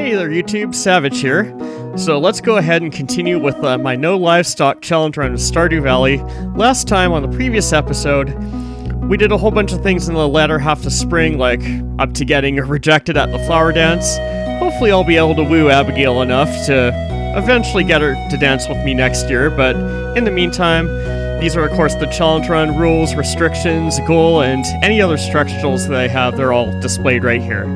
Hey there YouTube, Savage here. So let's go ahead and continue with my no livestock challenge run with Stardew Valley. Last time on the previous episode, we did a whole bunch of things in the latter half of spring, like up to getting rejected at the flower dance. Hopefully I'll be able to woo Abigail enough to eventually get her to dance with me next year, but in the meantime, these are of course the challenge run rules, restrictions, goal, and any other stretch goals that I have. They're all displayed right here.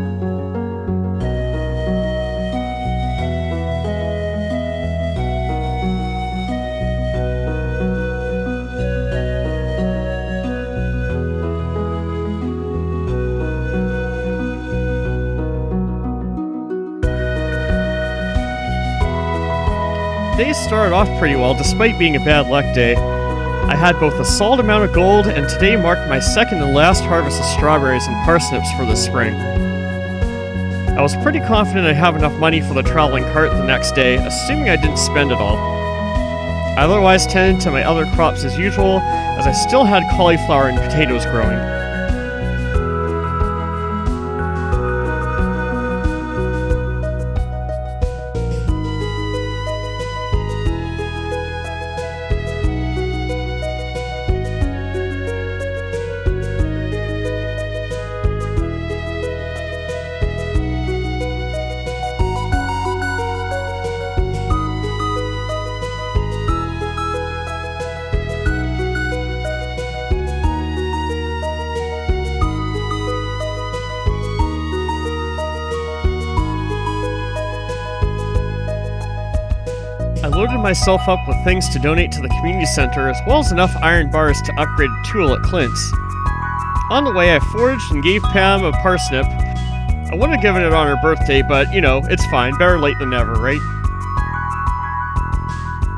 Days started off pretty well, despite being a bad luck day. I had both a solid amount of gold, and today marked my second and last harvest of strawberries and parsnips for this spring. I was pretty confident I'd have enough money for the traveling cart the next day, assuming I didn't spend it all. I otherwise tended to my other crops as usual, as I still had cauliflower and potatoes growing. I loaded myself up with things to donate to the community center, as well as enough iron bars to upgrade a tool at Clint's. On the way, I foraged and gave Pam a parsnip. I would have given it on her birthday, but, you know, it's fine. Better late than never, right?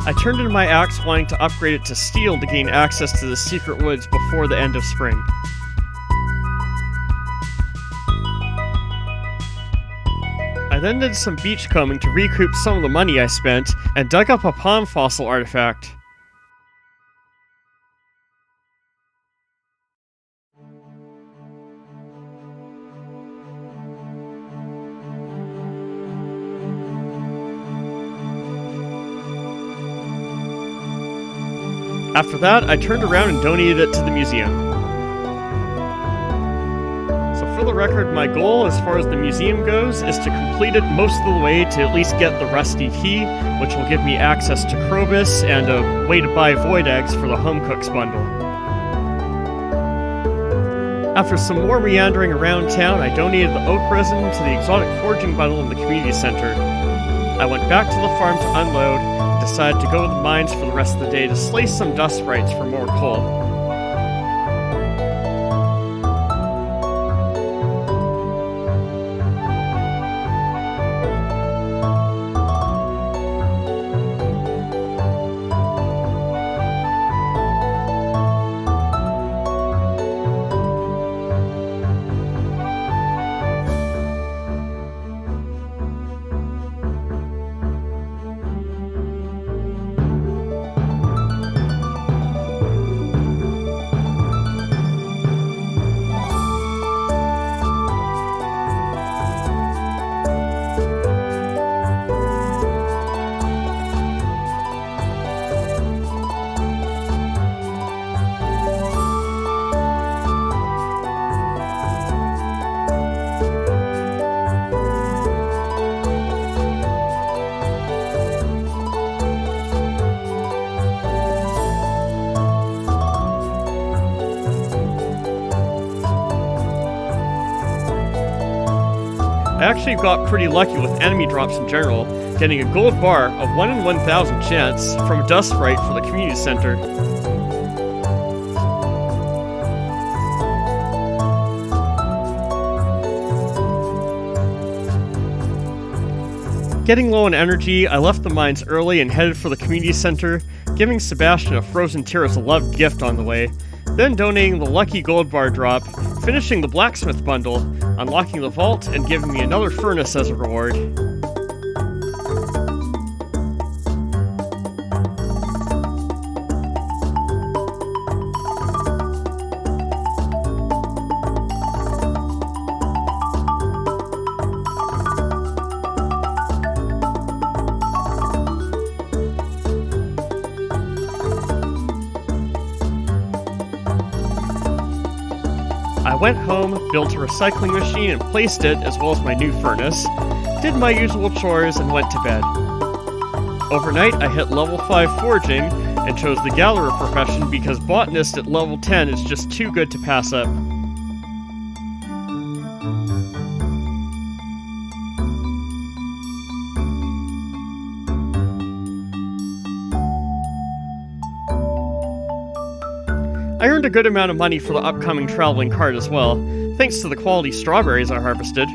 I turned in my axe, wanting to upgrade it to steel to gain access to the secret woods before the end of spring. I then did some beachcombing to recoup some of the money I spent, and dug up a palm fossil artifact. After that, I turned around and donated it to the museum. For the record, my goal as far as the museum goes is to complete it most of the way to at least get the rusty key, which will give me access to Krobus and a way to buy void eggs for the home cooks bundle. After some more meandering around town, I donated the oak resin to the exotic foraging bundle in the community center. I went back to the farm to unload and decided to go to the mines for the rest of the day to slay some dust sprites for more coal. I actually got pretty lucky with enemy drops in general, getting a gold bar, a 1 in 1,000 chance, from a dust sprite for the community center. Getting low on energy, I left the mines early and headed for the community center, giving Sebastian a frozen tear as a loved gift on the way, then donating the lucky gold bar drop, finishing the blacksmith bundle, unlocking the vault, and giving me another furnace as a reward. went home, built a recycling machine and placed it, as well as my new furnace, did my usual chores, and went to bed. Overnight, I hit level 5 foraging and chose the gatherer profession because botanist at level 10 is just too good to pass up. I earned a good amount of money for the upcoming traveling cart as well, thanks to the quality strawberries I harvested.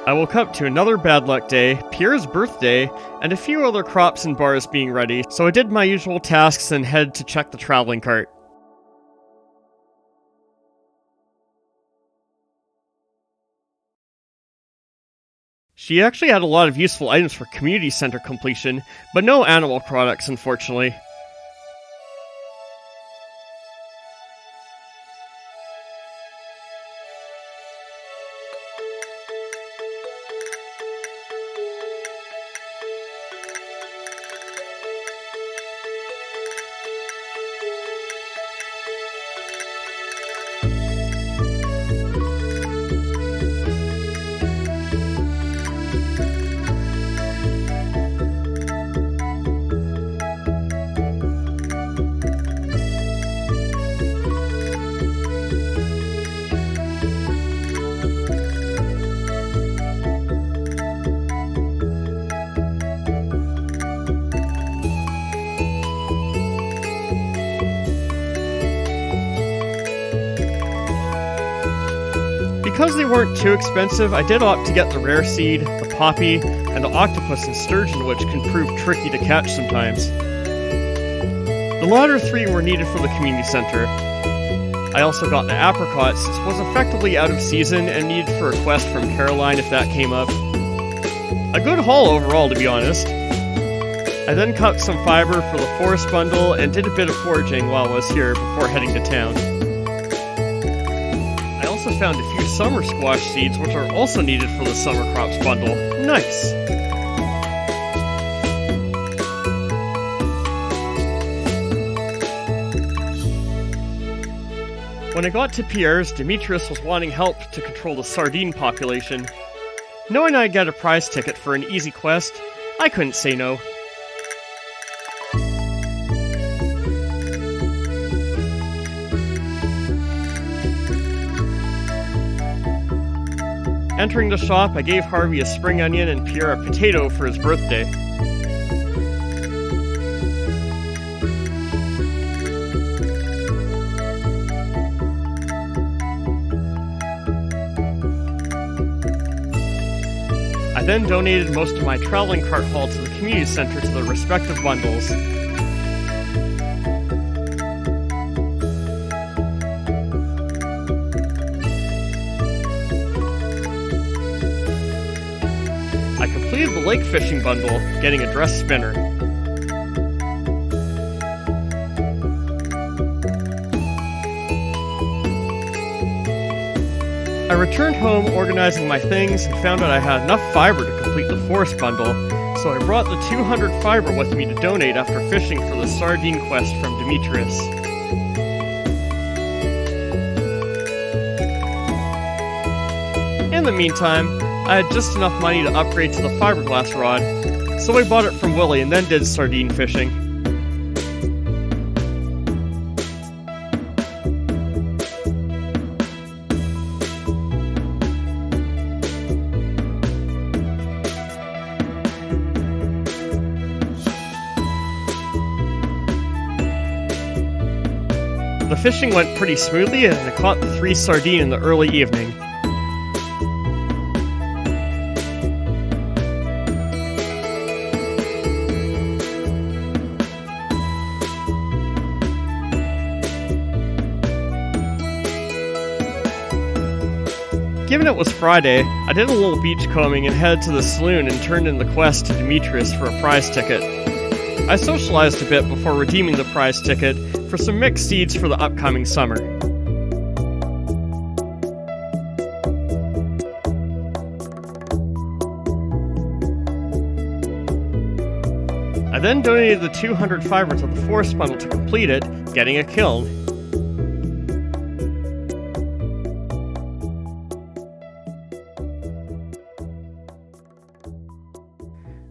I woke up to another bad luck day, Pierre's birthday, and a few other crops and bars being ready, so I did my usual tasks and headed to check the traveling cart. She actually had a lot of useful items for community center completion, but no animal products, unfortunately. Because they weren't too expensive, I did opt to get the rare seed, the poppy, and the octopus and sturgeon, which can prove tricky to catch sometimes. The latter three were needed for the community center. I also got the apricots, since it was effectively out of season and needed for a quest from Caroline if that came up. A good haul overall, to be honest. I then cut some fiber for the forest bundle and did a bit of foraging while I was here before heading to town. I also found a few summer squash seeds, which are also needed for the summer crops bundle. Nice! When I got to Pierre's, Demetrius was wanting help to control the sardine population. Knowing I'd get a prize ticket for an easy quest, I couldn't say no. Entering the shop, I gave Harvey a spring onion and Pierre a potato for his birthday. I then donated most of my traveling cart haul to the community center to the respective bundles. I completed the lake fishing bundle, getting a dress spinner. I returned home organizing my things and found out I had enough fiber to complete the forest bundle, so I brought the 200 fiber with me to donate after fishing for the sardine quest from Demetrius. In the meantime, I had just enough money to upgrade to the fiberglass rod, so I bought it from Willie and then did sardine fishing. The fishing went pretty smoothly and I caught the 3 sardine in the early evening. Given it was Friday, I did a little beachcombing and headed to the saloon and turned in the quest to Demetrius for a prize ticket. I socialized a bit before redeeming the prize ticket for some mixed seeds for the upcoming summer. I then donated the 200 fiber to the forest bundle to complete it, getting a kiln.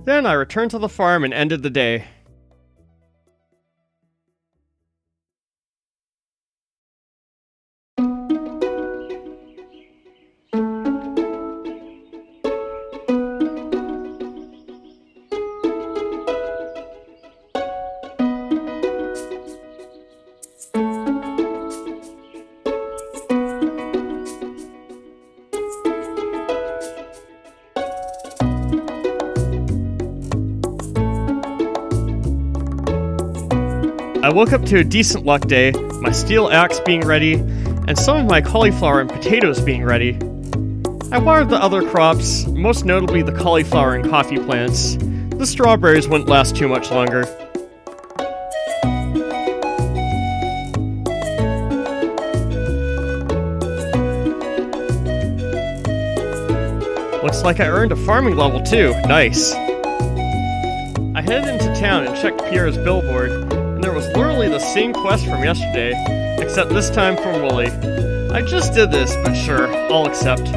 Then I returned to the farm and ended the day. I woke up to a decent luck day, my steel axe being ready, and some of my cauliflower and potatoes being ready. I watered the other crops, most notably the cauliflower and coffee plants. The strawberries wouldn't last too much longer. Looks like I earned a farming level too, nice. I headed into town and checked Pierre's billboard, and there was literally the same quest from yesterday, except this time from Wooly. I just did this, but sure, I'll accept.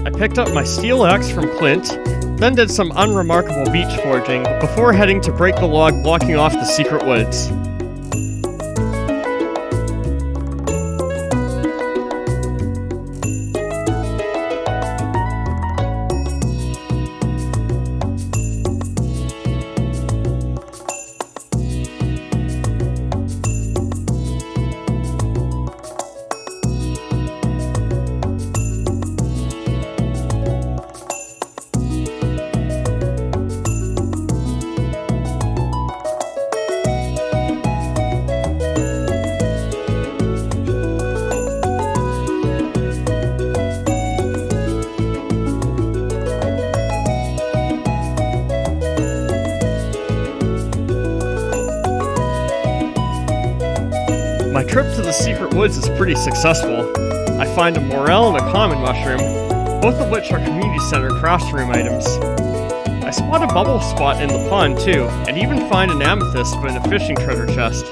I picked up my steel axe from Clint, then did some unremarkable beach foraging before heading to break the log blocking off the secret woods. My trip to the secret woods is pretty successful. I find a morel and a common mushroom, both of which are community center crafts room items. I spot a bubble spot in the pond too, and even find an amethyst in a fishing treasure chest.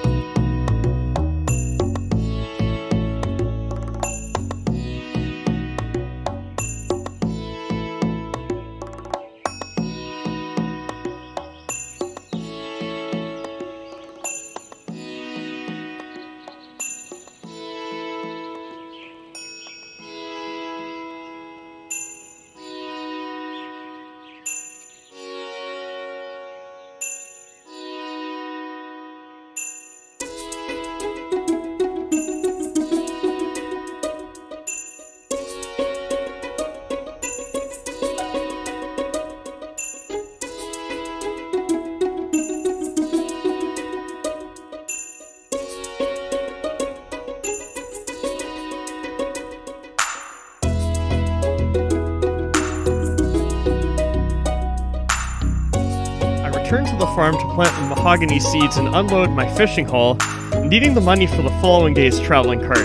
Return to the farm to plant the mahogany seeds and unload my fishing haul, needing the money for the following day's traveling cart.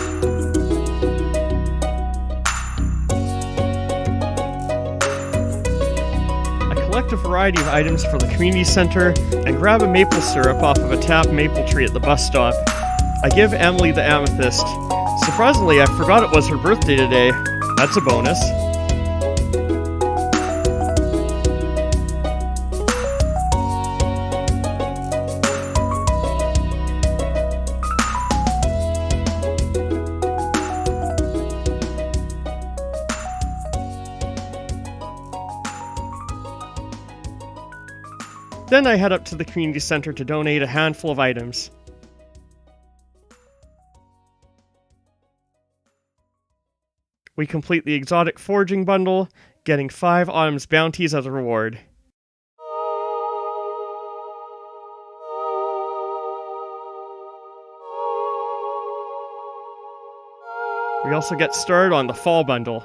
I collect a variety of items for the community center and grab a maple syrup off of a tapped maple tree at the bus stop. I give Emily the amethyst. Surprisingly, I forgot it was her birthday today. That's a bonus. Then I head up to the community center to donate a handful of items. We complete the exotic foraging bundle, getting 5 Autumn's bounties as a reward. We also get started on the fall bundle.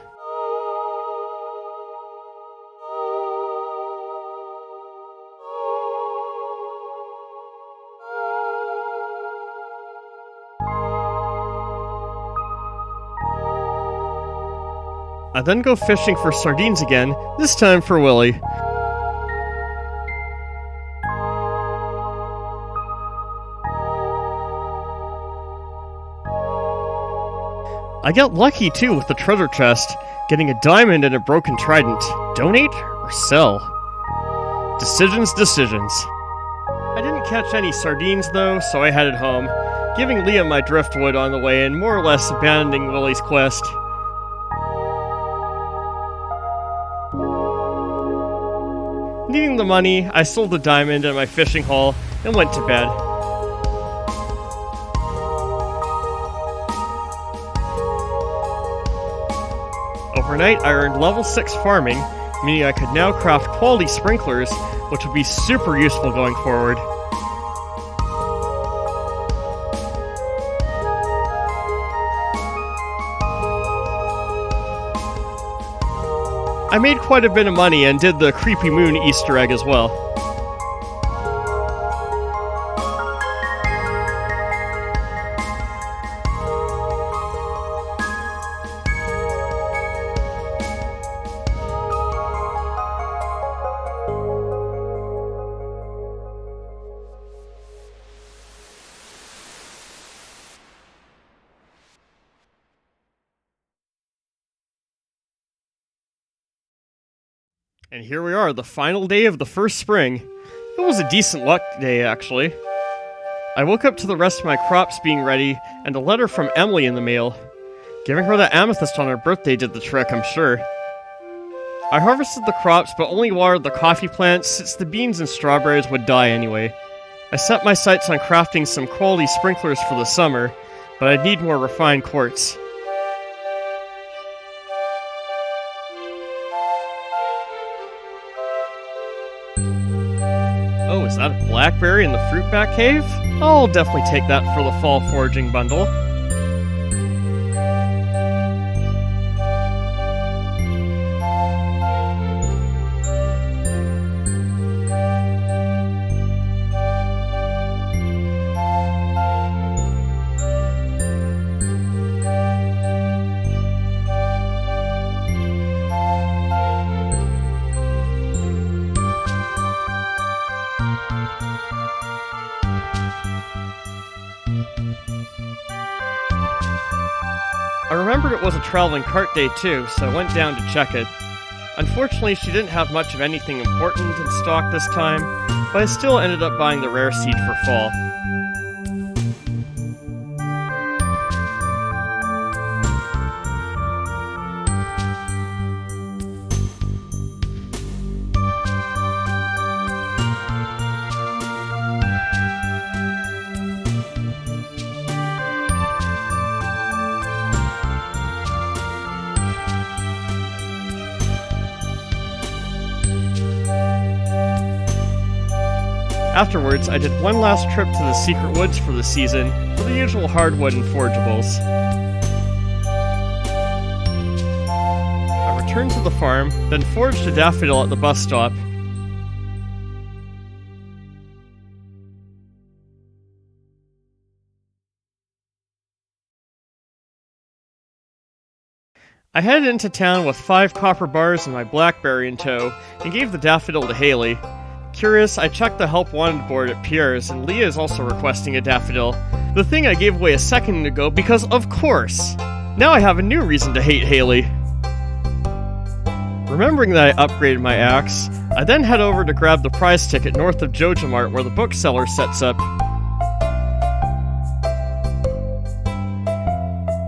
I then go fishing for sardines again, this time for Willy. I get lucky too with the treasure chest, getting a diamond and a broken trident. Donate or sell? Decisions. I didn't catch any sardines though, so I headed home, giving Leah my driftwood on the way and more or less abandoning Willy's quest. Needing the money, I sold the diamond and my fishing haul and went to bed. Overnight, I earned level 6 farming, meaning I could now craft quality sprinklers, which would be super useful going forward. I made quite a bit of money and did the Creepy Moon Easter egg as well. And here we are, the final day of the first spring. It was a decent luck day, actually. I woke up to the rest of my crops being ready, and a letter from Emily in the mail. Giving her that amethyst on her birthday did the trick, I'm sure. I harvested the crops, but only watered the coffee plants, since the beans and strawberries would die anyway. I set my sights on crafting some quality sprinklers for the summer, but I'd need more refined quartz. Oh, is that a blackberry in the fruitbat cave? I'll definitely take that for the fall foraging bundle. I remembered it was a traveling cart day too, so I went down to check it. Unfortunately, she didn't have much of anything important in stock this time, but I still ended up buying the rare seed for fall. Afterwards, I did one last trip to the secret woods for the season, for the usual hardwood and forageables. I returned to the farm, then foraged a daffodil at the bus stop. I headed into town with 5 copper bars and my blackberry in tow, and gave the daffodil to Haley. Curious, I checked the help wanted board at Pierre's, and Leah is also requesting a daffodil. The thing I gave away a second ago because, of course! Now I have a new reason to hate Haley. Remembering that I upgraded my axe, I then head over to grab the prize ticket north of Joja Mart where the bookseller sets up.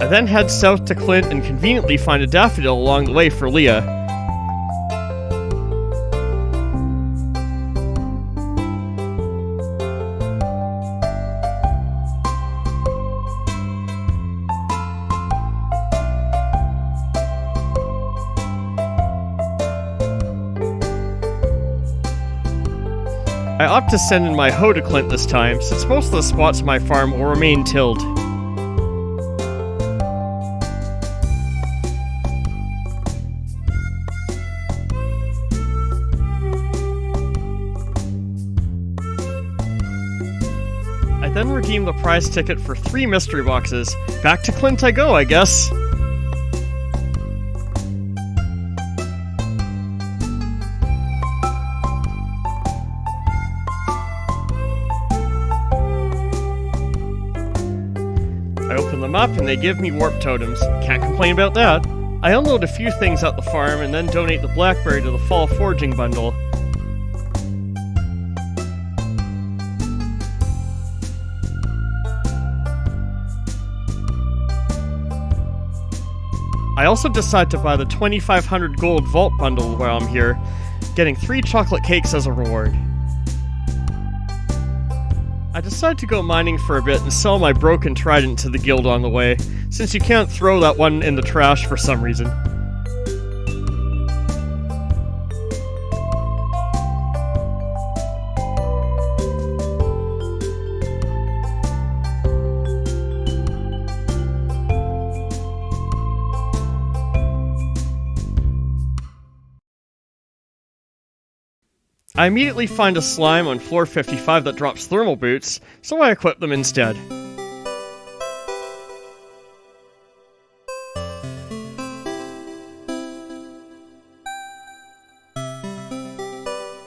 I then head south to Clint and conveniently find a daffodil along the way for Leah. I opt to send in my hoe to Clint this time, since most of the spots on my farm will remain tilled. then redeem the prize ticket for 3 mystery boxes. Back to Clint I go, I guess. I open them up and they give me warp totems. Can't complain about that. I unload a few things at the farm and then donate the blackberry to the fall foraging bundle. I also decide to buy the 2500 gold vault bundle while I'm here, getting 3 chocolate cakes as a reward. I decide to go mining for a bit and sell my broken trident to the guild on the way, since you can't throw that one in the trash for some reason. I immediately find a slime on floor 55 that drops thermal boots, so I equip them instead.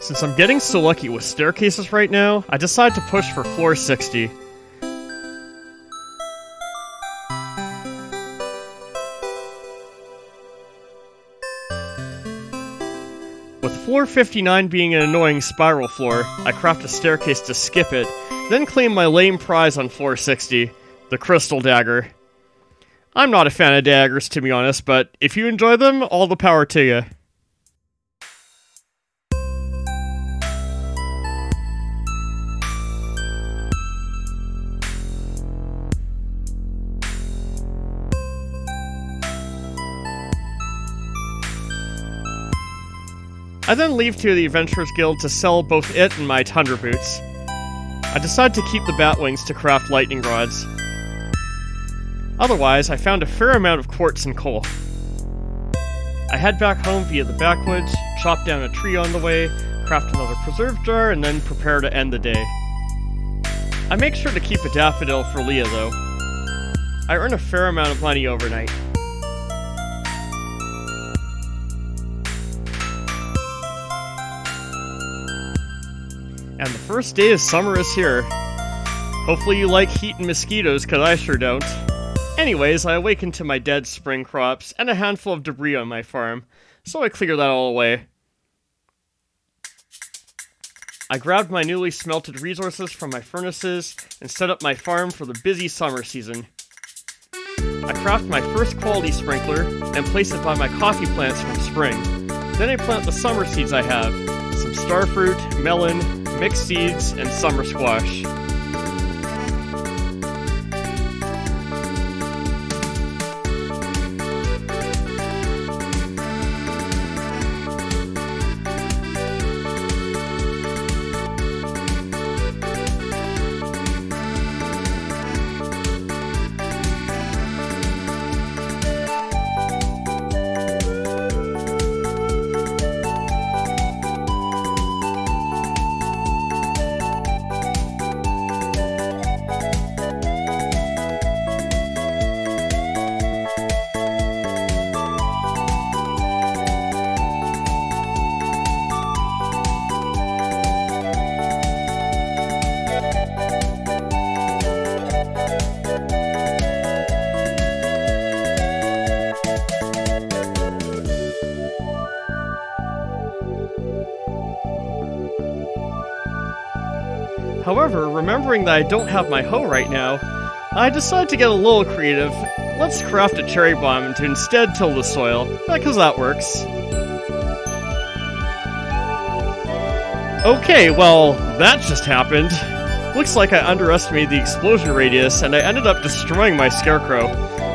Since I'm getting so lucky with staircases right now, I decide to push for floor 60. With floor 59 being an annoying spiral floor, I craft a staircase to skip it, then claim my lame prize on floor 60, the crystal dagger. I'm not a fan of daggers, to be honest, but if you enjoy them, all the power to you. I then leave to the Adventurers Guild to sell both it and my Tundra Boots. I decide to keep the Batwings to craft lightning rods. Otherwise, I found a fair amount of quartz and coal. I head back home via the backwoods, chop down a tree on the way, craft another preserve jar, and then prepare to end the day. I make sure to keep a daffodil for Leah though. I earn a fair amount of money overnight. And the first day of summer is here. Hopefully you like heat and mosquitoes, cause I sure don't. Anyways, I awaken to my dead spring crops and a handful of debris on my farm, so I clear that all away. I grabbed my newly smelted resources from my furnaces and set up my farm for the busy summer season. I craft my first quality sprinkler and place it by my coffee plants from spring. Then I plant the summer seeds I have, some starfruit, melon, mixed seeds, and summer squash. However, remembering that I don't have my hoe right now, I decide to get a little creative. Let's craft a cherry bomb to instead till the soil, because that works. Okay, well, that just happened. Looks like I underestimated the explosion radius, and I ended up destroying my scarecrow.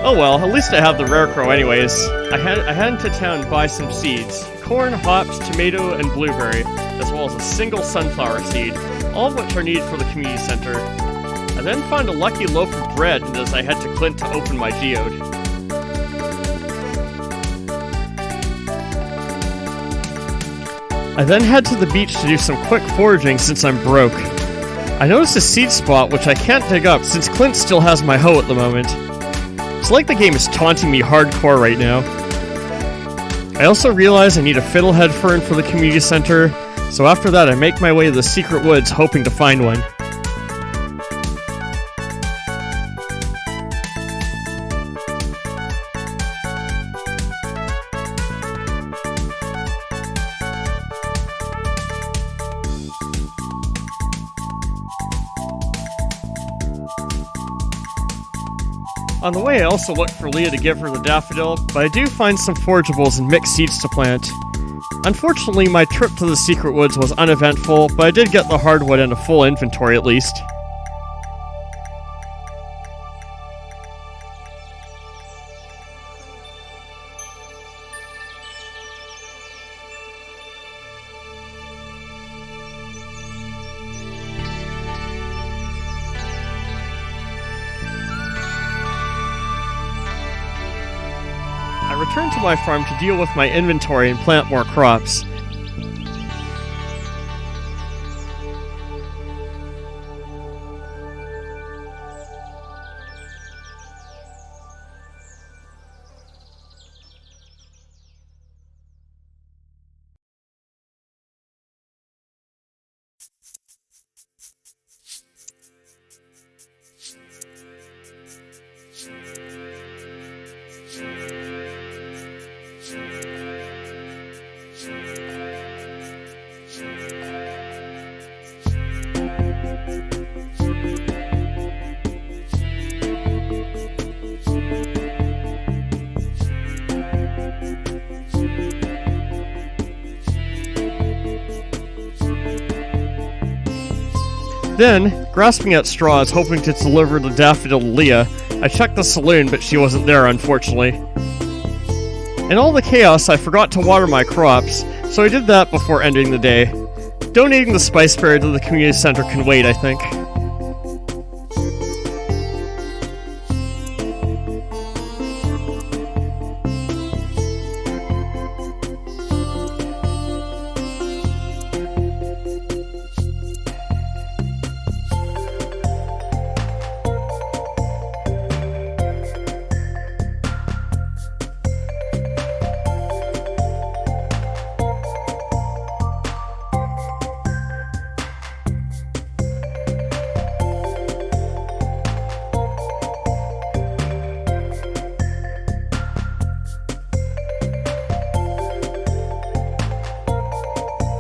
Oh well, at least I have the rare crow anyways. I head into town and buy some seeds. Corn, hops, tomato, and blueberry, as well as a single sunflower seed, all of which are needed for the community center. I then find a lucky loaf of bread as I head to Clint to open my geode. I then head to the beach to do some quick foraging since I'm broke. I noticed a seed spot which I can't dig up since Clint still has my hoe at the moment. It's like the game is taunting me hardcore right now. I also realize I need a fiddlehead fern for the community center, so after that I make my way to the secret woods hoping to find one. On the way, I also look for Leah to give her the daffodil, but I do find some forageables and mixed seeds to plant. Unfortunately, my trip to the secret woods was uneventful, but I did get the hardwood and a full inventory at least. I return to my farm to deal with my inventory and plant more crops. Then, grasping at straws, hoping to deliver the daffodil to Leah, I checked the saloon, but she wasn't there, unfortunately. In all the chaos, I forgot to water my crops, so I did that before ending the day. Donating the spice berry to the community center can wait, I think.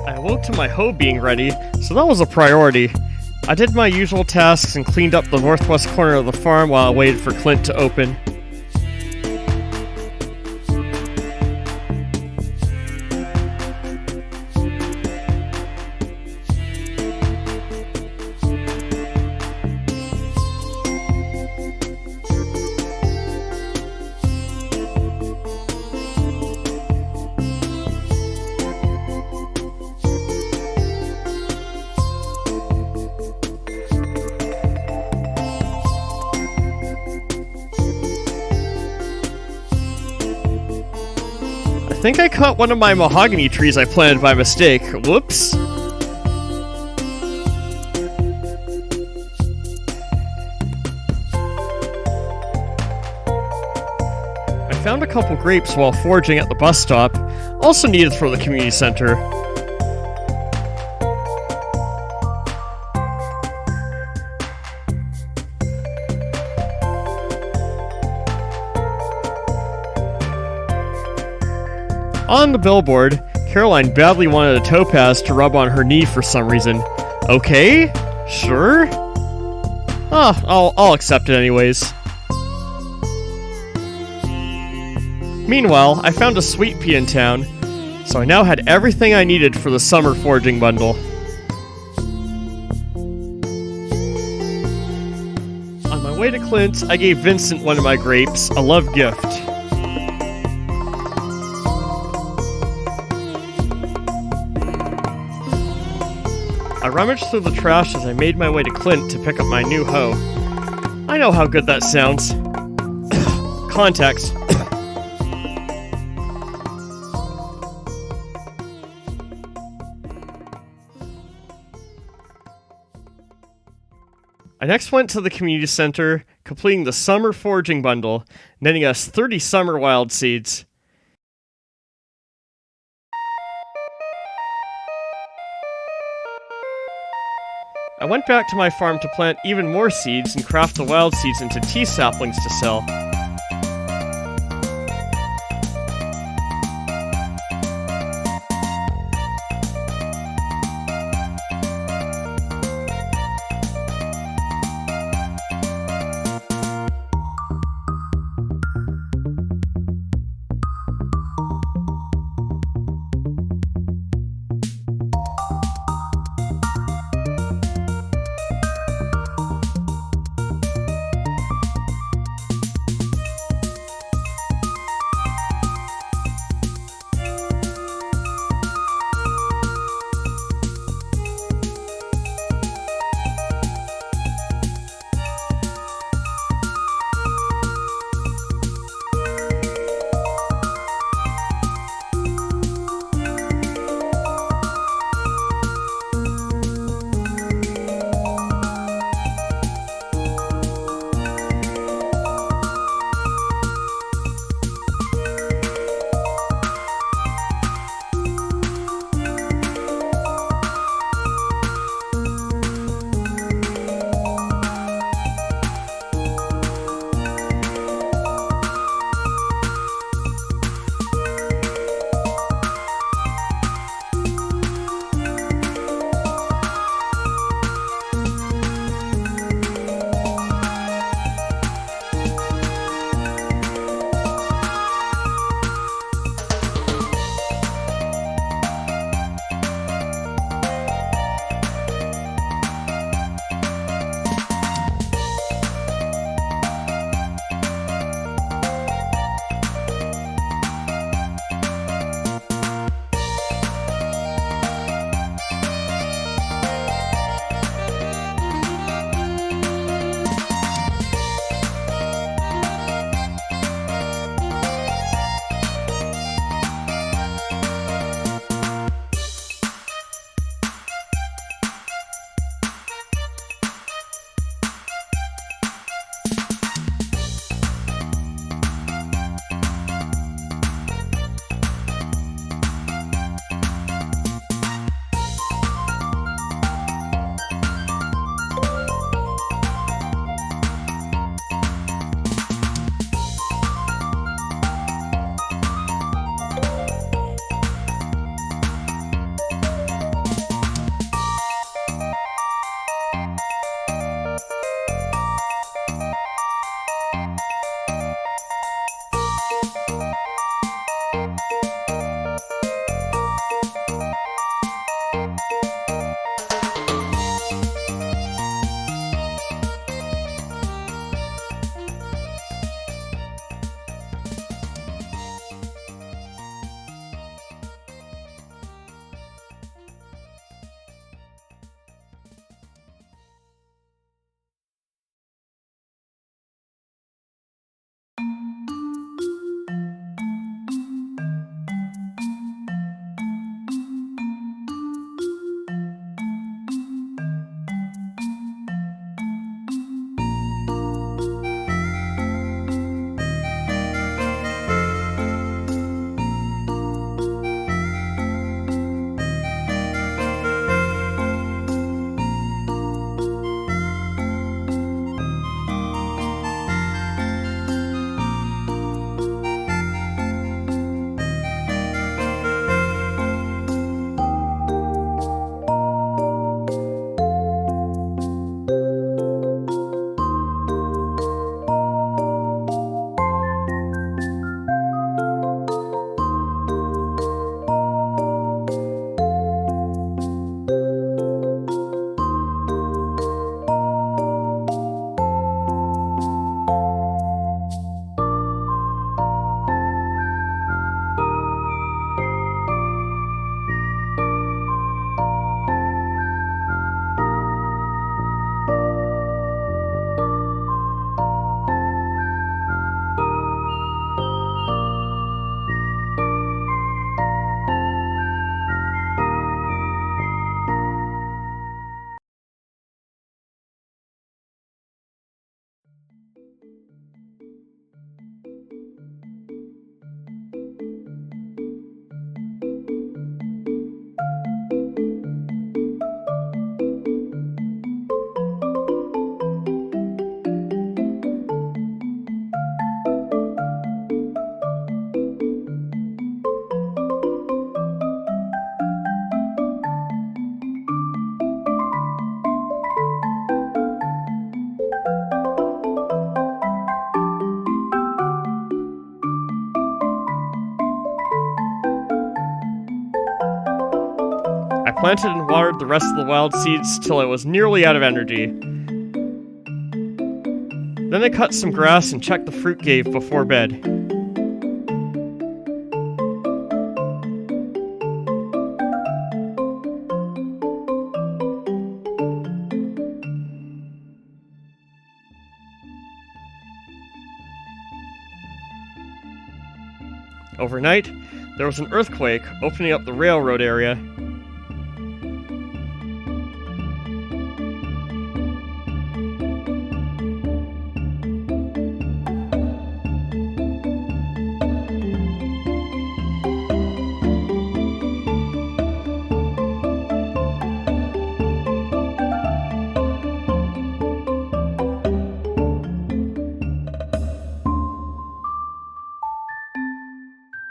I woke to my hoe being ready, so that was a priority. I did my usual tasks and cleaned up the northwest corner of the farm while I waited for Clint to open. I think I cut one of my mahogany trees I planted by mistake. Whoops. I found a couple grapes while foraging at the bus stop, also needed for the community center. On the billboard, Caroline badly wanted a topaz to rub on her knee for some reason. Okay, sure. I'll accept it anyways. Meanwhile, I found a sweet pea in town, so I now had everything I needed for the summer foraging bundle. On my way to Clint, I gave Vincent one of my grapes, a love gift. I rummaged through the trash as I made my way to Clint to pick up my new hoe. I know how good that sounds. Context. I next went to the community center, completing the summer foraging bundle, netting us 30 summer wild seeds. I went back to my farm to plant even more seeds and craft the wild seeds into tea saplings to sell. planted and watered the rest of the wild seeds till I was nearly out of energy. Then I cut some grass and checked the fruit cave before bed. Overnight, there was an earthquake opening up the railroad area.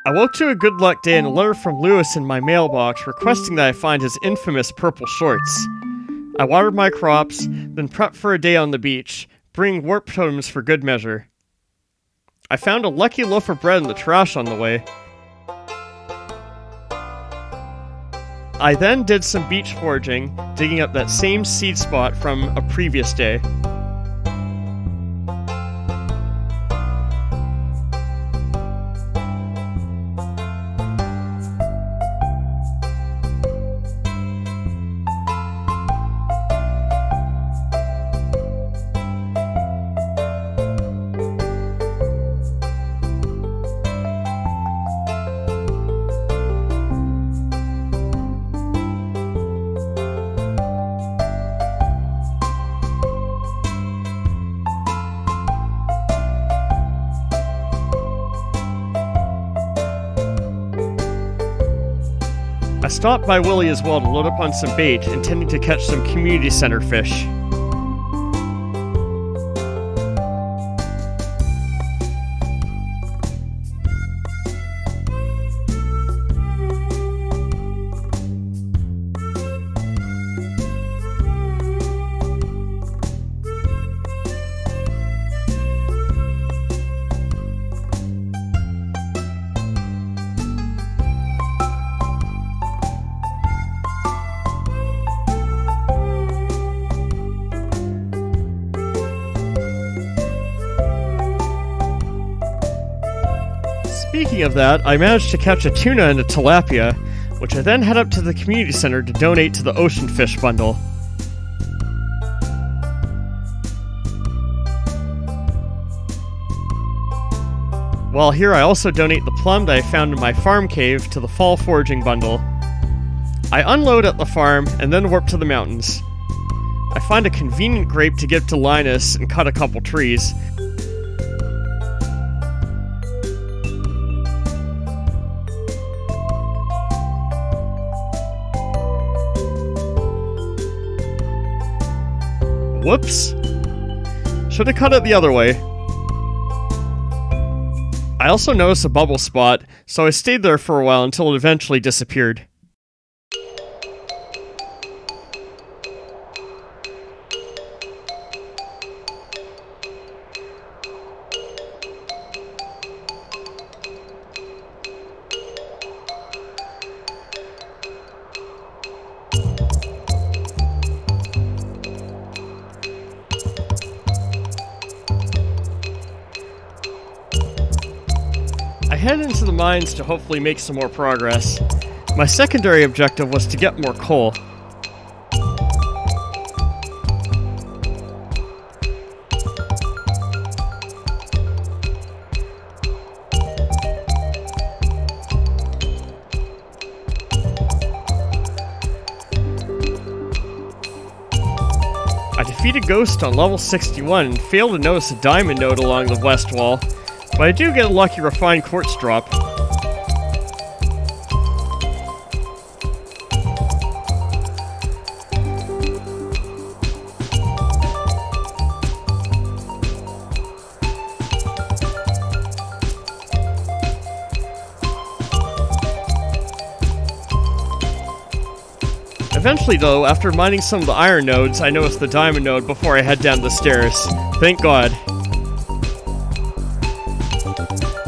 I woke to a good luck day and a letter from Lewis in my mailbox requesting that I find his infamous purple shorts. I watered my crops, then prepped for a day on the beach, bringing warp totems for good measure. I found a lucky loaf of bread in the trash on the way. I then did some beach foraging, digging up that same seed spot from a previous day. I stopped by Willie as well to load up on some bait, intending to catch some community center fish. Speaking of that, I managed to catch a tuna and a tilapia, which I then head up to the community center to donate to the ocean fish bundle. While here, I also donate the plum that I found in my farm cave to the fall foraging bundle. I unload at the farm and then warp to the mountains. I find a convenient grape to give to Linus and cut a couple trees. Whoops. Should have cut it the other way. I also noticed a bubble spot, so I stayed there for a while until it eventually disappeared. I head into the mines to hopefully make some more progress. My secondary objective was to get more coal. I defeated Ghost on level 61 and failed to notice a diamond node along the west wall, but I do get a lucky refined quartz drop. Eventually though, after mining some of the iron nodes, I noticed the diamond node before I head down the stairs. Thank God.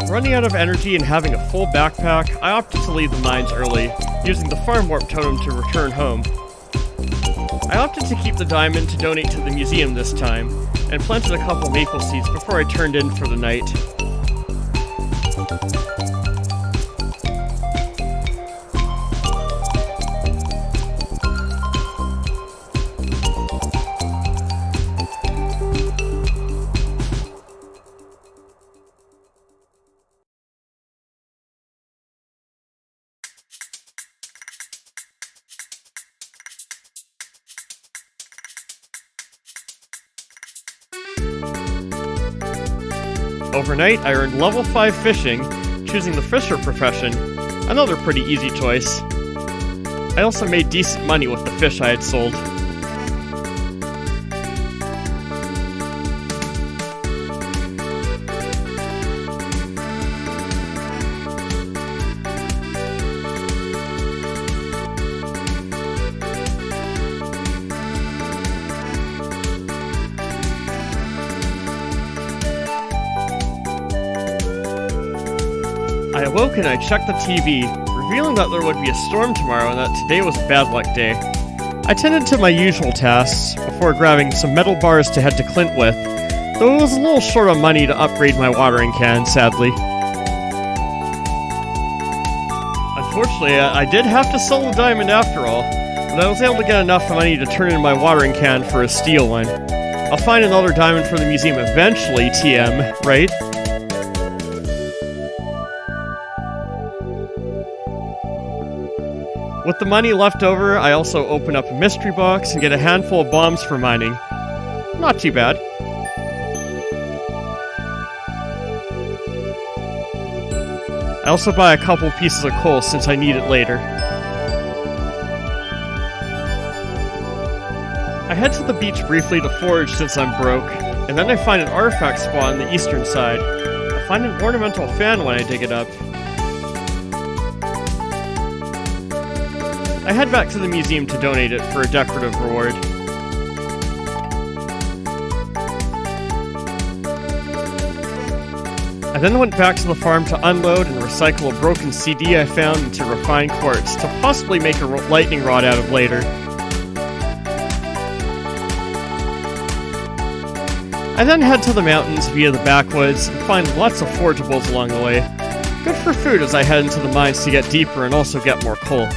Running out of energy and having a full backpack, I opted to leave the mines early, using the farm warp totem to return home. I opted to keep the diamond to donate to the museum this time, and planted a couple maple seeds before I turned in for the night. Overnight, I earned level 5 fishing, choosing the fisher profession, another pretty easy choice. I also made decent money with the fish I had sold. I awoke and I checked the TV, revealing that there would be a storm tomorrow and that today was a bad luck day. I tended to my usual tasks before grabbing some metal bars to head to Clint with, though it was a little short on money to upgrade my watering can, sadly. Unfortunately, I did have to sell the diamond after all, but I was able to get enough money to turn in my watering can for a steel one. I'll find another diamond for the museum eventually, TM, right? With the money left over, I also open up a mystery box and get a handful of bombs for mining. Not too bad. I also buy a couple pieces of coal since I need it later. I head to the beach briefly to forage since I'm broke, and then I find an artifact spot on the eastern side. I find an ornamental fan when I dig it up. I head back to the museum to donate it for a decorative reward. I then went back to the farm to unload and recycle a broken CD I found into refined quartz to possibly make a lightning rod out of later. I then head to the mountains via the backwoods and find lots of forageables along the way. Good for food as I head into the mines to get deeper and also get more coal.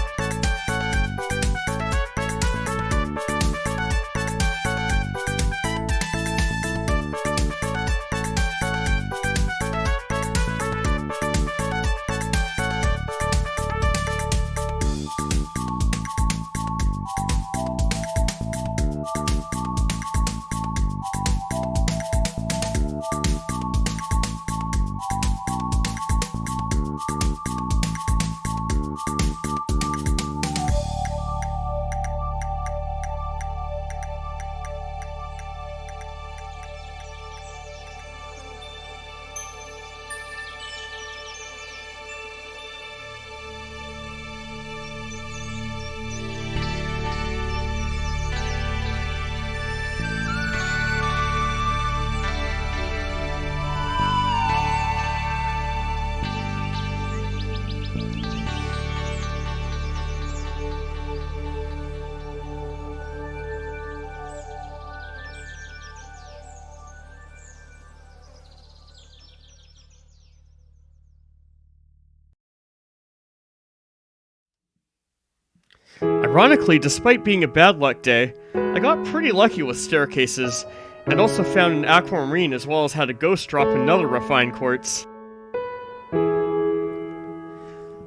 Ironically, despite being a bad luck day, I got pretty lucky with staircases, and also found an aquamarine as well as had a ghost drop another refined quartz.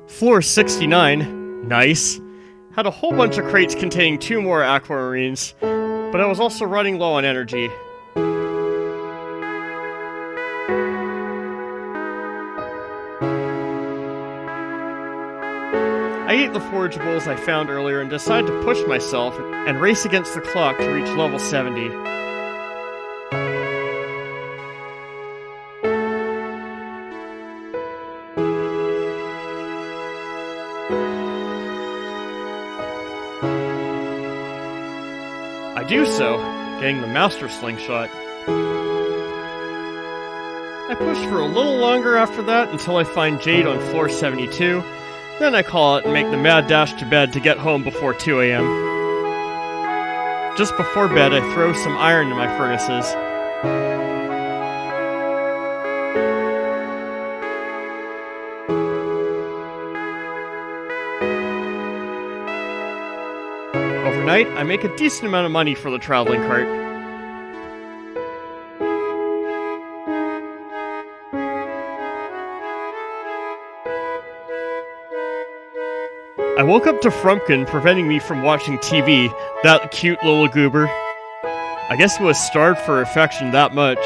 Floor 69, nice, had a whole bunch of crates containing 2 more aquamarines, but I was also running low on energy. I ate the forageables I found earlier and decided to push myself and race against the clock to reach level 70. I do so, getting the master slingshot. I push for a little longer after that until I find Jade on floor 72. Then I call it and make the mad dash to bed to get home before 2 a.m. Just before bed, I throw some iron in my furnaces. Overnight, I make a decent amount of money for the traveling cart. I woke up to Frumpkin preventing me from watching TV, that cute little goober. I guess he was starved for affection that much.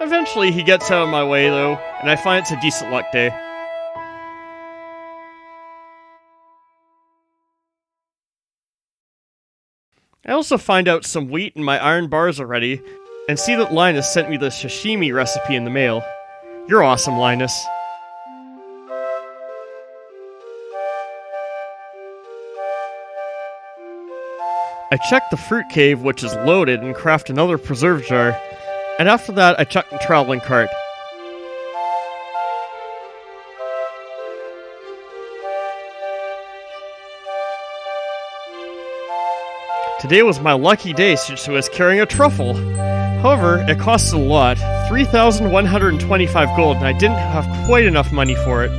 Eventually he gets out of my way though, and I find it's a decent luck day. I also find out some wheat in my iron bars are ready, and see that Linus sent me the sashimi recipe in the mail. You're awesome, Linus. I check the fruit cave, which is loaded, and craft another preserve jar, and after that I check the traveling cart. Today was my lucky day since I was carrying a truffle. However, it costs a lot, 3,125 gold, and I didn't have quite enough money for it.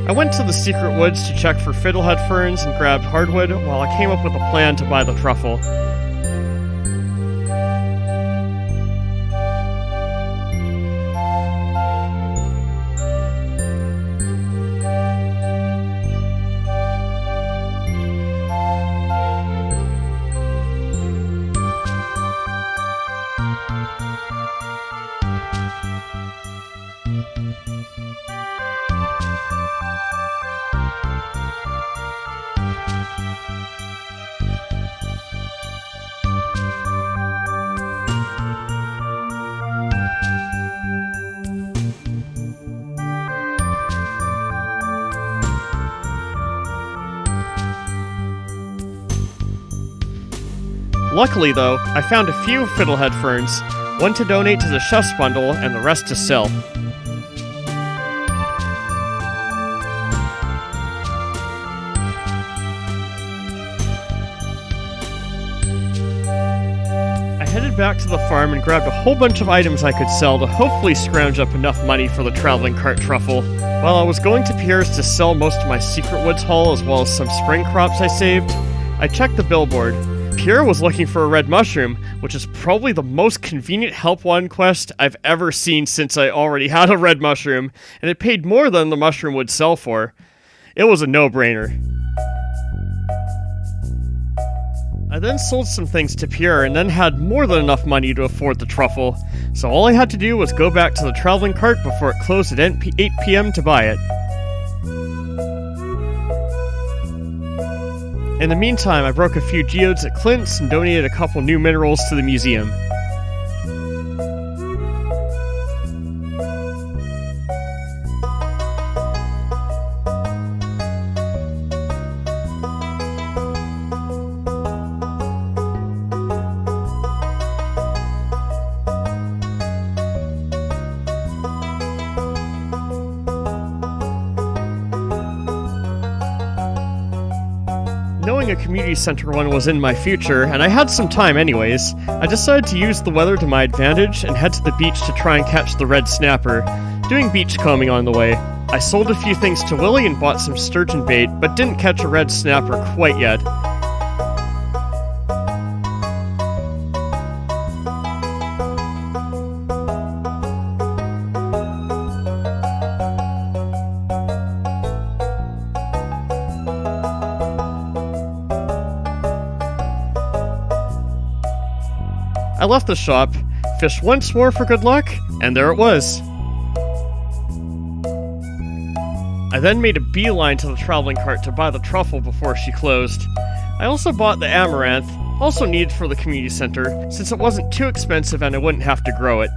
I went to the secret woods to check for fiddlehead ferns and grabbed hardwood while I came up with a plan to buy the truffle. Luckily, though, I found a few fiddlehead ferns, one to donate to the chef's bundle and the rest to sell. I headed back to the farm and grabbed a whole bunch of items I could sell to hopefully scrounge up enough money for the traveling cart truffle. While I was going to Pierre's to sell most of my secret woods haul as well as some spring crops I saved, I checked the billboard. Pierre was looking for a red mushroom, which is probably the most convenient help wanted quest I've ever seen since I already had a red mushroom, and it paid more than the mushroom would sell for. It was a no-brainer. I then sold some things to Pierre and then had more than enough money to afford the truffle, so all I had to do was go back to the traveling cart before it closed at 8 p.m. to buy it. In the meantime, I broke a few geodes at Clint's and donated a couple new minerals to the museum. Knowing a community center one was in my future, and I had some time anyways, I decided to use the weather to my advantage and head to the beach to try and catch the red snapper, doing beach combing on the way. I sold a few things to Willie and bought some sturgeon bait, but didn't catch a red snapper quite yet. I left the shop, fished once more for good luck, and there it was. I then made a beeline to the traveling cart to buy the truffle before she closed. I also bought the amaranth, also needed for the community center, since it wasn't too expensive and I wouldn't have to grow it.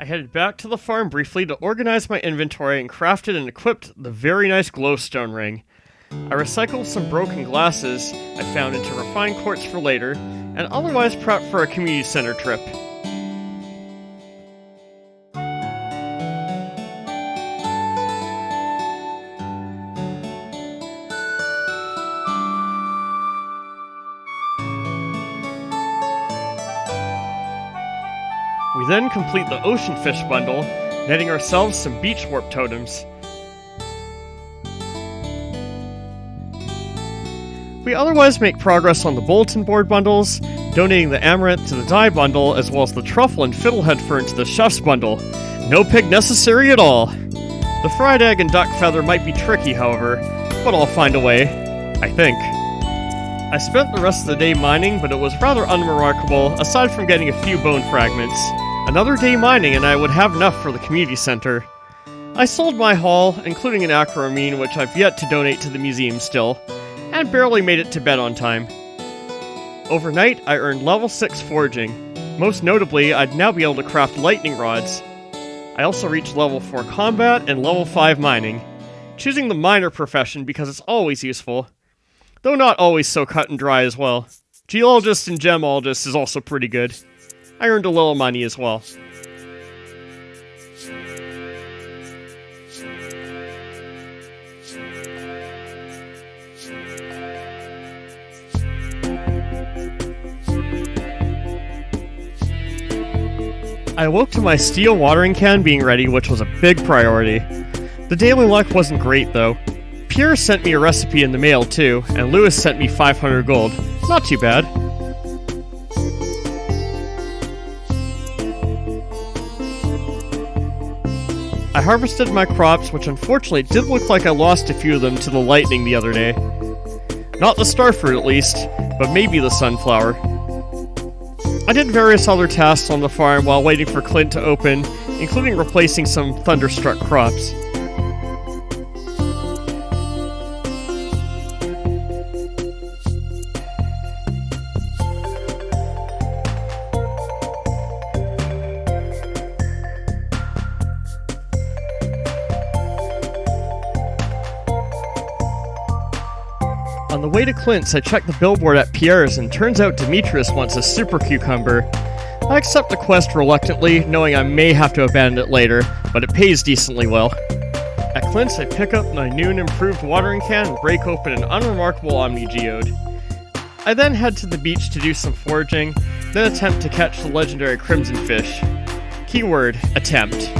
I headed back to the farm briefly to organize my inventory and crafted and equipped the very nice glowstone ring. I recycled some broken glasses I found into refined quartz for later, and otherwise prepped for a community center trip. We then complete the ocean fish bundle, netting ourselves some beach warp totems. We otherwise make progress on the bulletin board bundles, donating the amaranth to the dye bundle as well as the truffle and fiddlehead fern to the chef's bundle. No pig necessary at all. The fried egg and duck feather might be tricky, however, but I'll find a way, I think. I spent the rest of the day mining, but it was rather unremarkable, aside from getting a few bone fragments. Another day mining and I would have enough for the community center. I sold my haul, including an acroamine, which I've yet to donate to the museum still, and barely made it to bed on time. Overnight, I earned level 6 foraging. Most notably, I'd now be able to craft lightning rods. I also reached level 4 combat and level 5 mining, choosing the miner profession because it's always useful, though not always so cut and dry as well. Geologist and gemologist is also pretty good. I earned a little money as well. I awoke to my steel watering can being ready, which was a big priority. The daily luck wasn't great though. Pierre sent me a recipe in the mail too, and Lewis sent me 500 gold. Not too bad. I harvested my crops, which unfortunately did look like I lost a few of them to the lightning the other day. Not the starfruit at least, but maybe the sunflower. I did various other tasks on the farm while waiting for Clint to open, including replacing some thunderstruck crops. On the way to Clint's, I checked the billboard at Pierre's, and turns out Demetrius wants a super cucumber. I accept the quest reluctantly, knowing I may have to abandon it later, but it pays decently well. At Clint's, I pick up my new and improved watering can and break open an unremarkable omni-geode. I then head to the beach to do some foraging, then attempt to catch the legendary crimson fish. Keyword, attempt.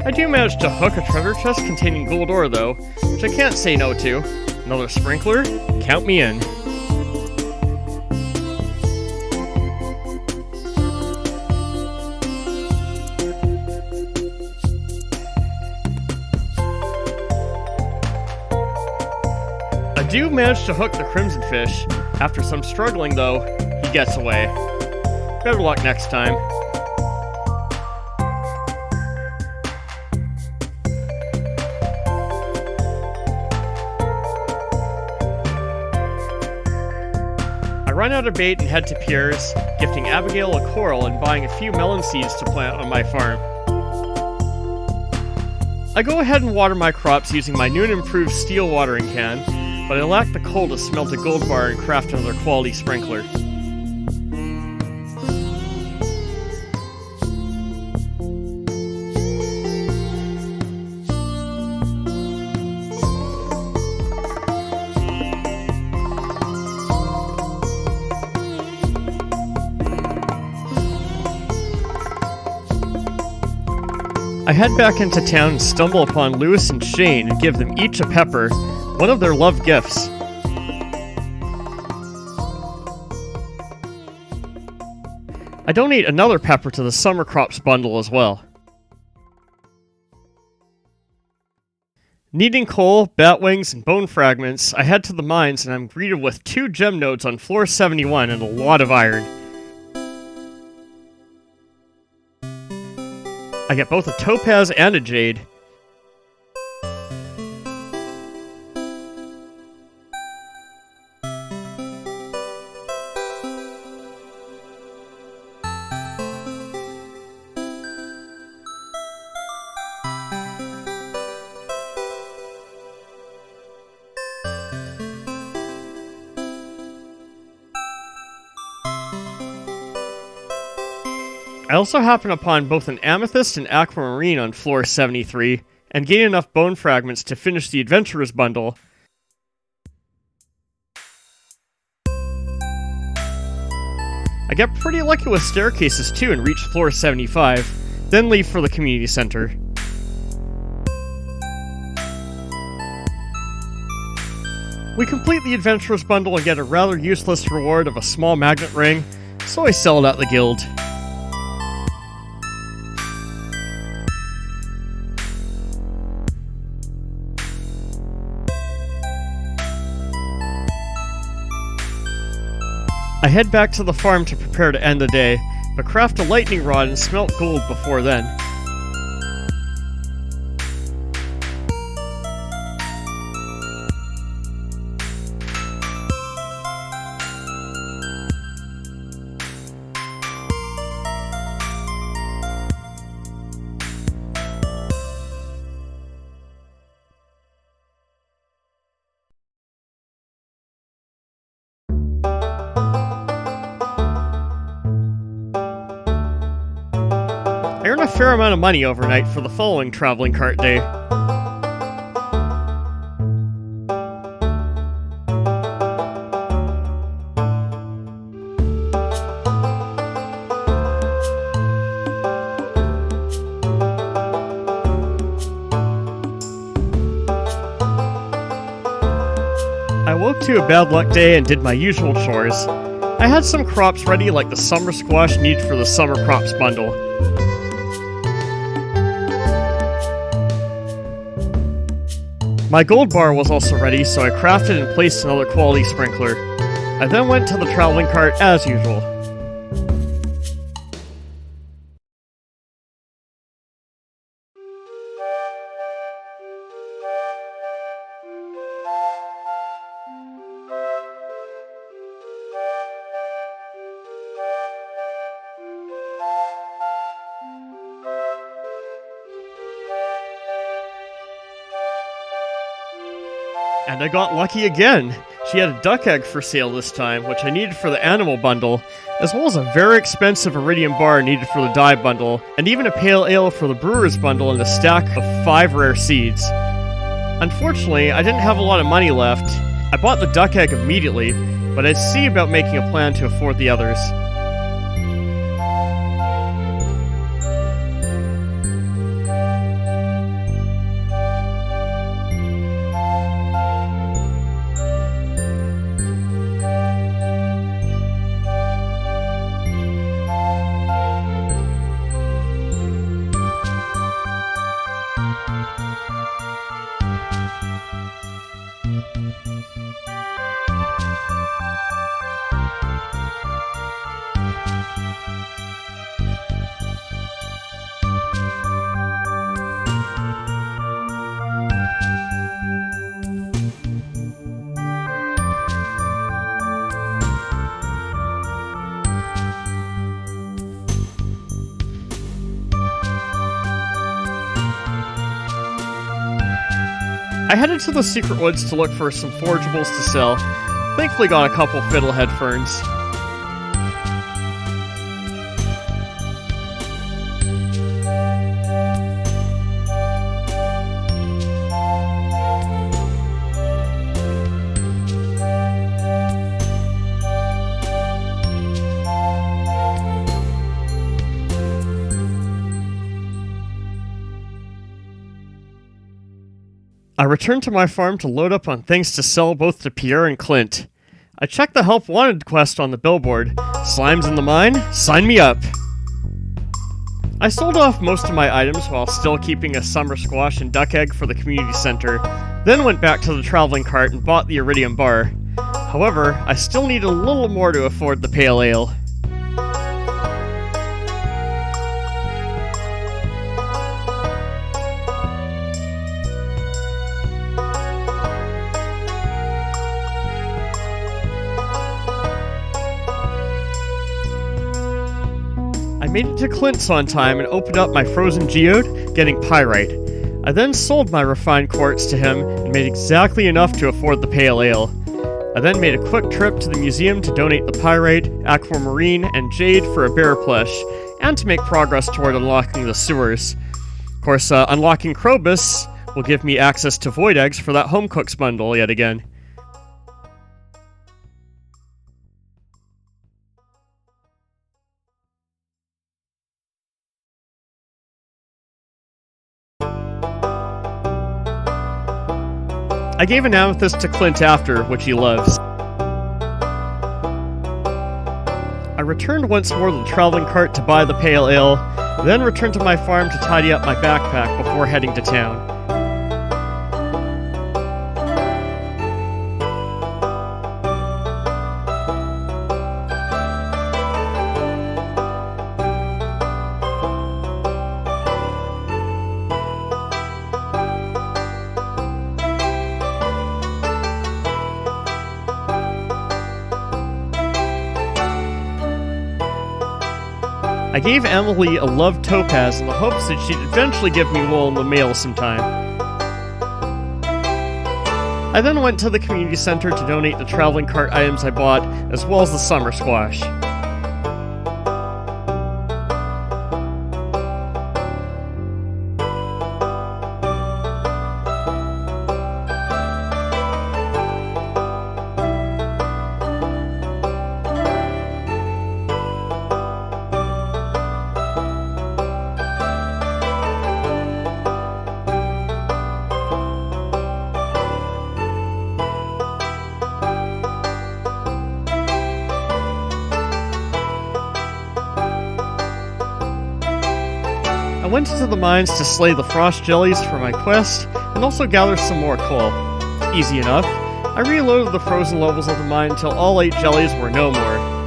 I do manage to hook a treasure chest containing gold ore though, which I can't say no to. Another sprinkler? Count me in. I do manage to hook the crimson fish. After some struggling though, he gets away. Better luck next time. I run out of bait and head to Pierre's, gifting Abigail a coral and buying a few melon seeds to plant on my farm. I go ahead and water my crops using my new and improved steel watering can, but I lack the coal to smelt a gold bar and craft another quality sprinkler. I head back into town and stumble upon Lewis and Shane and give them each a pepper, one of their love gifts. I donate another pepper to the summer crops bundle as well. Needing coal, bat wings, and bone fragments, I head to the mines and I'm greeted with 2 gem nodes on floor 71 and a lot of iron. I get both a topaz and a jade. I also happen upon both an amethyst and aquamarine on floor 73, and gain enough bone fragments to finish the Adventurer's Bundle. I get pretty lucky with staircases too and reach floor 75, then leave for the community center. We complete the Adventurer's Bundle and get a rather useless reward of a small magnet ring, so I sell it at the guild. I head back to the farm to prepare to end the day, but craft a lightning rod and smelt gold before then. I earn a fair amount of money overnight for the following traveling cart day. I woke to a bad luck day and did my usual chores. I had some crops ready like the summer squash needed for the summer crops bundle. My gold bar was also ready, so I crafted and placed another quality sprinkler. I then went to the traveling cart as usual. And I got lucky again! She had a duck egg for sale this time, which I needed for the animal bundle, as well as a very expensive iridium bar needed for the dye bundle, and even a pale ale for the brewer's bundle and a stack of 5 rare seeds. Unfortunately, I didn't have a lot of money left. I bought the duck egg immediately, but I'd see about making a plan to afford the others. I headed to the secret woods to look for some forageables to sell. Thankfully got a couple fiddlehead ferns. I returned to my farm to load up on things to sell both to Pierre and Clint. I checked the Help Wanted quest on the billboard. Slimes in the mine? Sign me up! I sold off most of my items while still keeping a summer squash and duck egg for the community center, then went back to the traveling cart and bought the iridium bar. However, I still need a little more to afford the pale ale. I made it to Clint's on time and opened up my frozen geode, getting pyrite. I then sold my refined quartz to him and made exactly enough to afford the pale ale. I then made a quick trip to the museum to donate the pyrite, aquamarine, and jade for a bear plush, and to make progress toward unlocking the sewers. Of course, unlocking Krobus will give me access to void eggs for that home cooks bundle yet again. I gave an amethyst to Clint after, which he loves. I returned once more to the traveling cart to buy the pale ale, then returned to my farm to tidy up my backpack before heading to town. I gave Emily a love topaz in the hopes that she'd eventually give me wool in the mail sometime. I then went to the community center to donate the traveling cart items I bought, as well as the summer squash. I went into the mines to slay the frost jellies for my quest, and also gather some more coal. Easy enough. I reloaded the frozen levels of the mine until all 8 jellies were no more.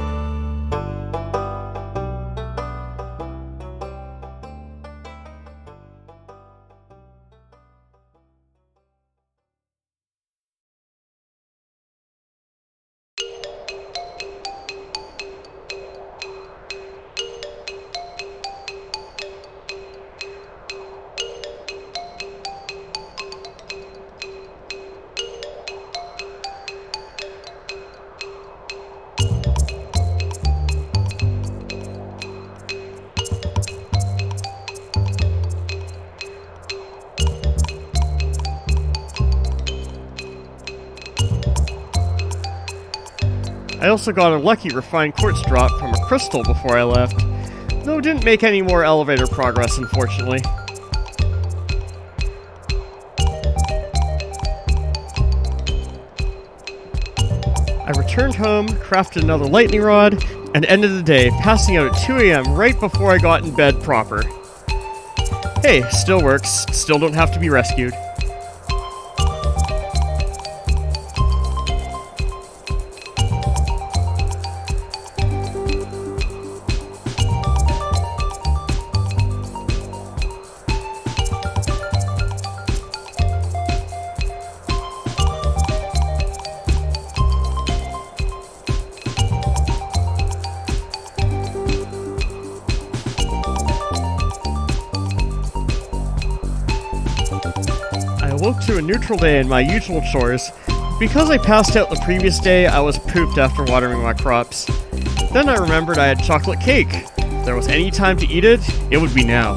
I also got a lucky refined quartz drop from a crystal before I left, though didn't make any more elevator progress, unfortunately. I returned home, crafted another lightning rod, and ended the day passing out at 2 AM right before I got in bed proper. Hey, still works, still don't have to be rescued. I awoke to a neutral day in my usual chores. Because I passed out the previous day, I was pooped after watering my crops. Then I remembered I had chocolate cake. If there was any time to eat it, it would be now.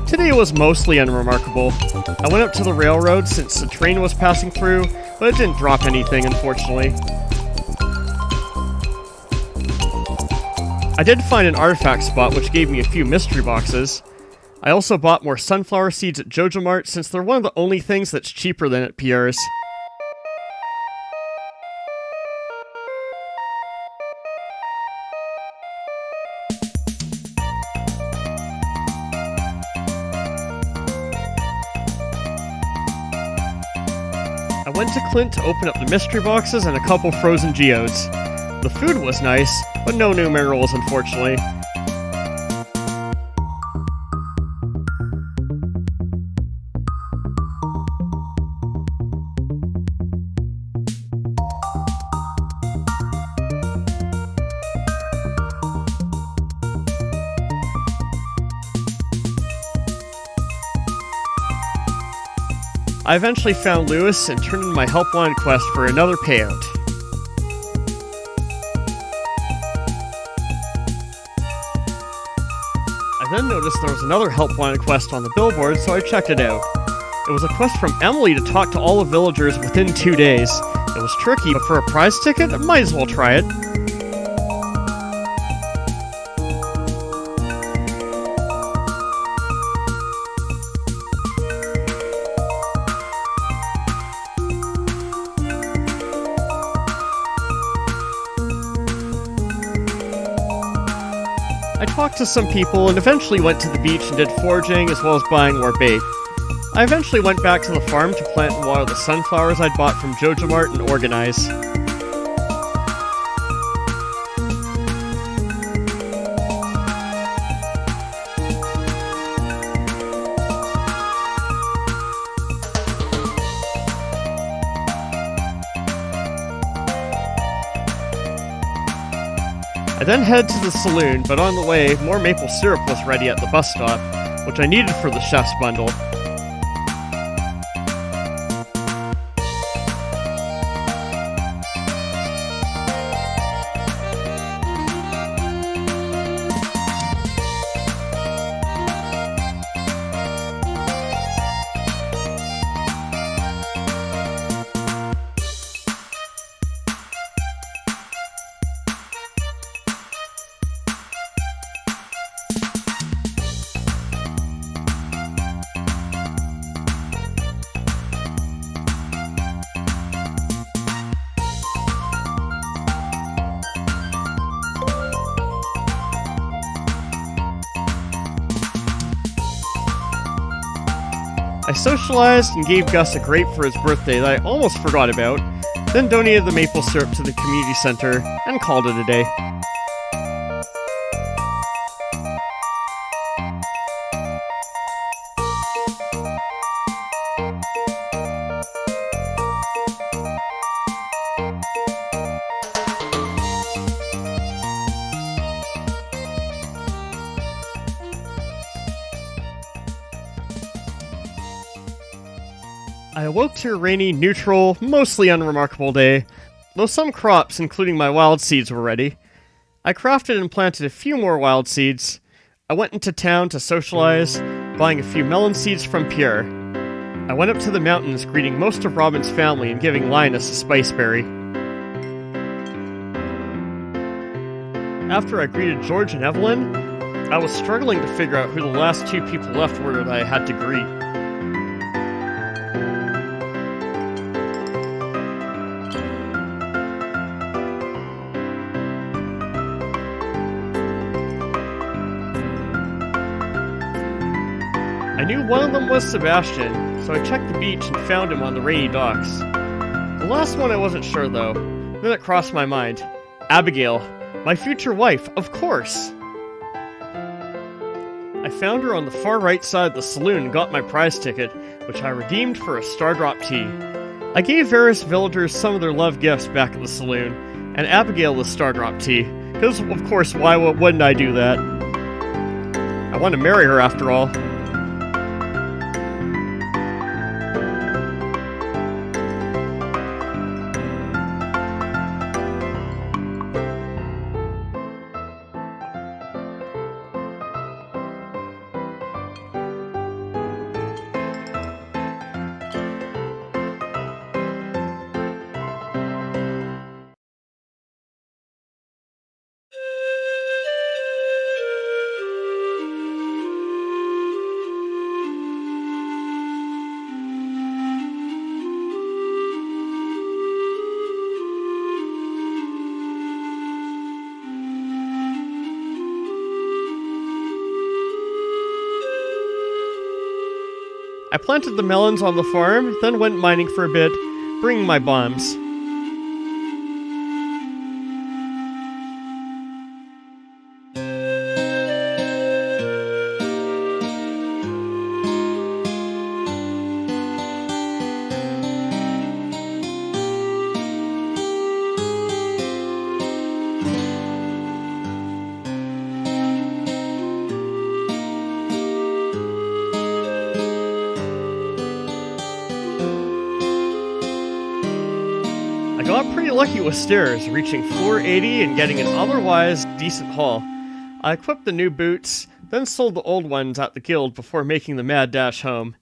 Today was mostly unremarkable. I went up to the railroad since the train was passing through, but it didn't drop anything, unfortunately. I did find an artifact spot which gave me a few mystery boxes. I also bought more sunflower seeds at Jojo Mart since they're one of the only things that's cheaper than at Pierre's. went to Clint to open up the mystery boxes and a couple frozen geodes. The food was nice, but no new minerals unfortunately. I eventually found Lewis and turned in my helpline quest for another payout. I then noticed there was another helpline quest on the billboard, so I checked it out. It was a quest from Emily to talk to all the villagers within 2 days. It was tricky, but for a prize ticket, I might as well try it. I talked to some people and eventually went to the beach and did foraging as well as buying more bait. I eventually went back to the farm to plant and water the sunflowers I'd bought from Jojo Mart and organize. I then headed to the saloon, but on the way, more maple syrup was ready at the bus stop, which I needed for the chef's bundle. I socialized and gave Gus a grape for his birthday that I almost forgot about, then donated the maple syrup to the community center, and called it a day. I awoke to a rainy, neutral, mostly unremarkable day, though some crops, including my wild seeds, were ready. I crafted and planted a few more wild seeds. I went into town to socialize, buying a few melon seeds from Pierre. I went up to the mountains, greeting most of Robin's family and giving Linus a spiceberry. After I greeted George and Evelyn, I was struggling to figure out who the last two people left were that I had to greet. I knew one of them was Sebastian, so I checked the beach and found him on the rainy docks. The last one I wasn't sure though. Then it crossed my mind. Abigail, my future wife, of course! I found her on the far right side of the saloon and got my prize ticket, which I redeemed for a Stardrop tea. I gave various villagers some of their love gifts back at the saloon, and Abigail the Stardrop tea, because of course why wouldn't I do that? I want to marry her after all. I planted the melons on the farm, then went mining for a bit, bringing my bombs. I got pretty lucky with stairs, reaching floor 80 and getting an otherwise decent haul. I equipped the new boots, then sold the old ones at the guild before making the mad dash home.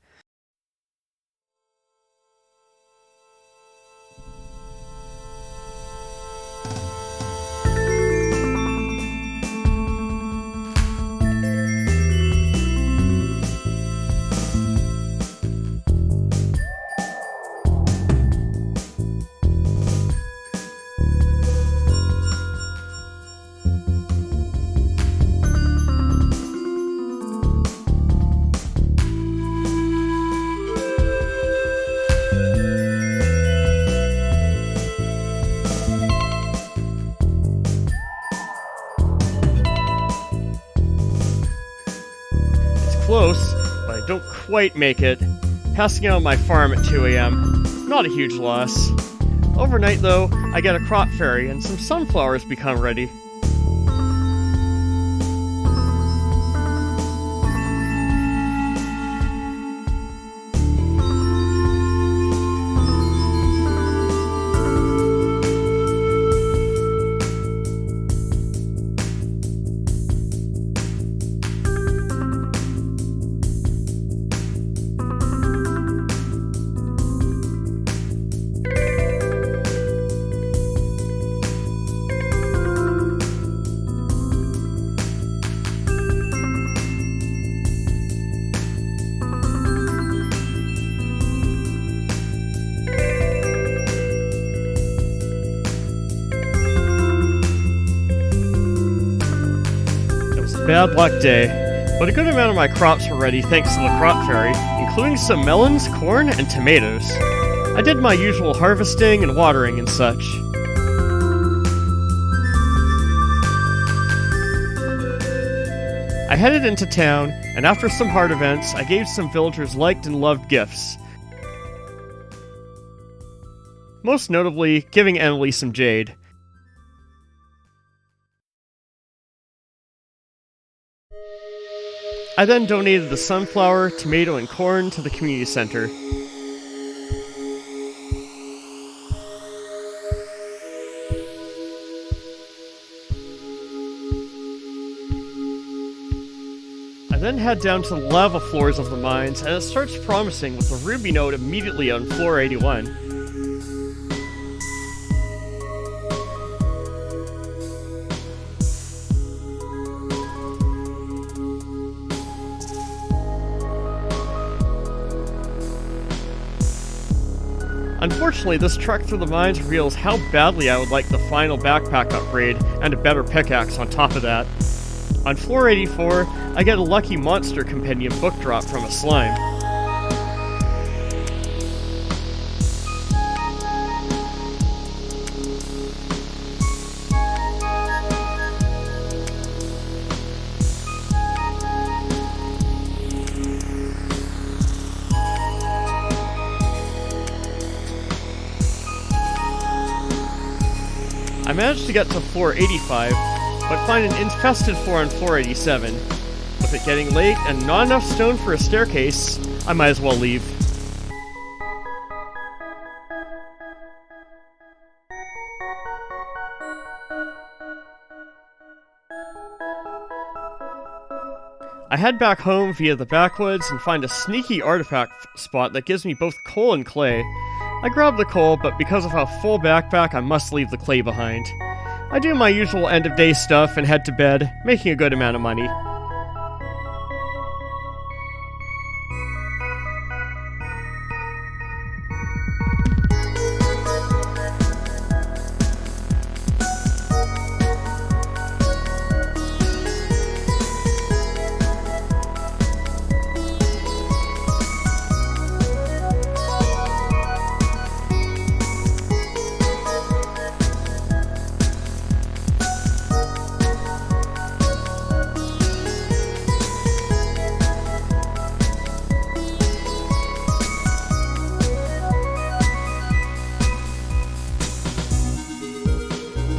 Close, but I don't quite make it. Passing out on my farm at 2 AM. Not a huge loss. Overnight though, I get a crop fairy and some sunflowers become ready. Bad luck day, but a good amount of my crops were ready thanks to the crop fairy, including some melons, corn, and tomatoes. I did my usual harvesting and watering and such. I headed into town, and after some hard events, I gave some villagers liked and loved gifts. Most notably, giving Emily some jade. I then donated the sunflower, tomato, and corn to the community center. I then head down to the lava floors of the mines, and it starts promising with a ruby node immediately on floor 81. Unfortunately, this trek through the mines reveals how badly I would like the final backpack upgrade, and a better pickaxe on top of that. On floor 84, I get a lucky monster compendium book drop from a slime. I managed to get to floor 85, but find an infested floor on floor 87. With it getting late and not enough stone for a staircase, I might as well leave. I head back home via the backwoods and find a sneaky artifact spot that gives me both coal and clay. I grab the coal, but because of a full backpack, I must leave the clay behind. I do my usual end-of-day stuff and head to bed, making a good amount of money.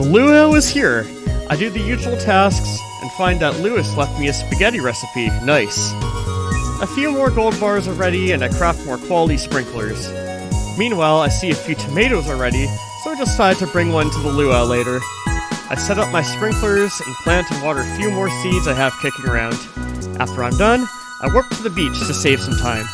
the luau is here. I do the usual tasks and find that Lewis left me a spaghetti recipe. Nice. A few more gold bars are ready and I craft more quality sprinklers. Meanwhile, I see a few tomatoes are ready, so I decide to bring one to the luau later. I set up my sprinklers and plant and water a few more seeds I have kicking around. After I'm done, I warp to the beach to save some time.